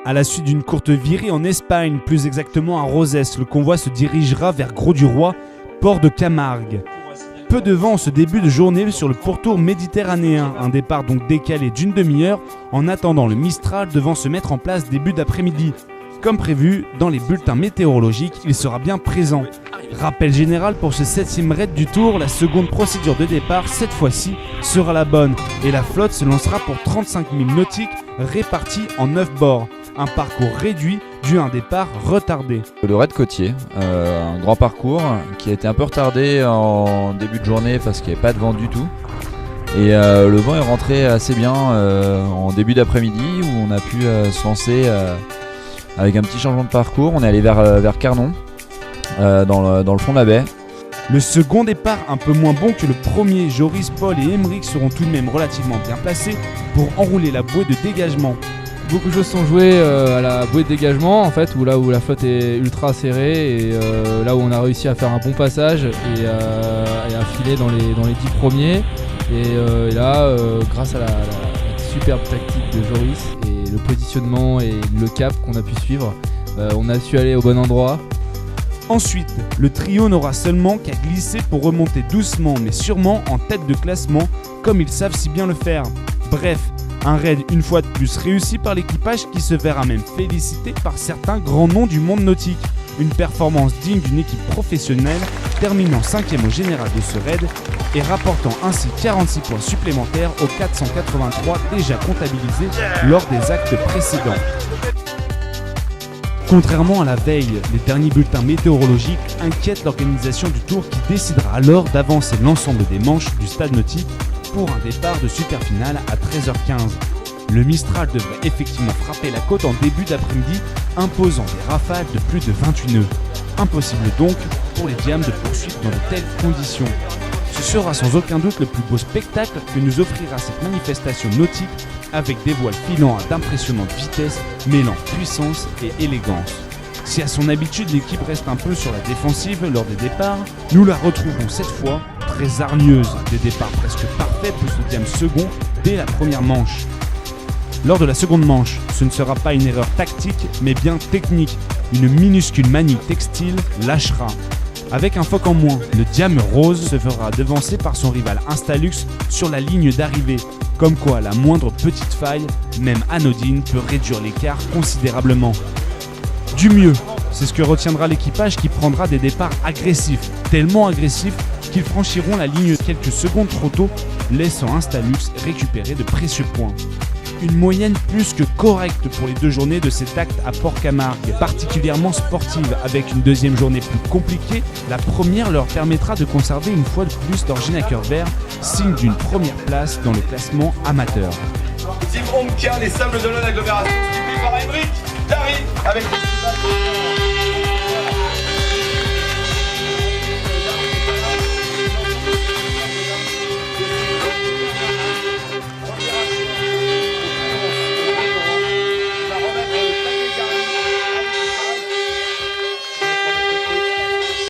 À la suite d'une courte virée en Espagne, plus exactement à Roses, le convoi se dirigera vers Grau-du-Roi, port de Camargue. Peu de vent en ce début de journée sur le pourtour méditerranéen, un départ donc décalé d'une demi-heure en attendant le Mistral devant se mettre en place début d'après-midi. Comme prévu, dans les bulletins météorologiques, il sera bien présent. Rappel général pour ce 7e raid du Tour, la seconde procédure de départ, cette fois-ci, sera la bonne et la flotte se lancera pour 35 000 nautiques répartis en 9 bords. Un parcours réduit dû à un départ retardé. Le raid côtier, un grand parcours qui a été un peu retardé en début de journée parce qu'il n'y avait pas de vent du tout. Et le vent est rentré assez bien en début d'après-midi où on a pu se lancer avec un petit changement de parcours. On est allé vers Carnon, dans le fond de la baie. Le second départ un peu moins bon que le premier, Joris, Paul et Emeric seront tout de même relativement bien placés pour enrouler la bouée de dégagement. Beaucoup de choses sont jouées à la bouée de dégagement en fait, où la flotte est ultra serrée et là où on a réussi à faire un bon passage et à filer dans les 10 premiers. Et là, grâce à la superbe tactique de Joris et le positionnement et le cap qu'on a pu suivre, on a su aller au bon endroit. Ensuite, le trio n'aura seulement qu'à glisser pour remonter doucement mais sûrement en tête de classement, comme ils savent si bien le faire. Bref, un raid une fois de plus réussi par l'équipage qui se verra même félicité par certains grands noms du monde nautique. Une performance digne d'une équipe professionnelle, terminant 5e au général de ce raid et rapportant ainsi 46 points supplémentaires aux 483 déjà comptabilisés lors des actes précédents. Contrairement à la veille, les derniers bulletins météorologiques inquiètent l'organisation du Tour qui décidera alors d'avancer l'ensemble des manches du stade nautique pour un départ de superfinale à 13h15. Le Mistral devrait effectivement frapper la côte en début d'après-midi, imposant des rafales de plus de 28 nœuds. Impossible donc pour les Diams de poursuivre dans de telles conditions. Ce sera sans aucun doute le plus beau spectacle que nous offrira cette manifestation nautique avec des voiles filant à d'impressionnantes vitesses, mêlant puissance et élégance. Si à son habitude l'équipe reste un peu sur la défensive lors des départs, nous la retrouvons cette fois très hargneuse, des départs presque parfaits plus le Diam second dès la première manche. Lors de la seconde manche, ce ne sera pas une erreur tactique mais bien technique, une minuscule manie textile lâchera. Avec un foc en moins, le Diam Rose se fera devancer par son rival Instalux sur la ligne d'arrivée. Comme quoi la moindre petite faille, même anodine, peut réduire l'écart considérablement. Du mieux, c'est ce que retiendra l'équipage qui prendra des départs agressifs, tellement agressifs qu'ils franchiront la ligne quelques secondes trop tôt, laissant Instalux récupérer de précieux points. Une moyenne plus que correcte pour les 2 journées de cet acte à Port-Camargue, particulièrement sportive avec une deuxième journée plus compliquée. La première leur permettra de conserver une fois de plus leur Ginaker vert, signe d'une première place dans le classement amateur. Team Omkia, les Sables d'Olonne agglomération, suivi par Emeric, Dari avec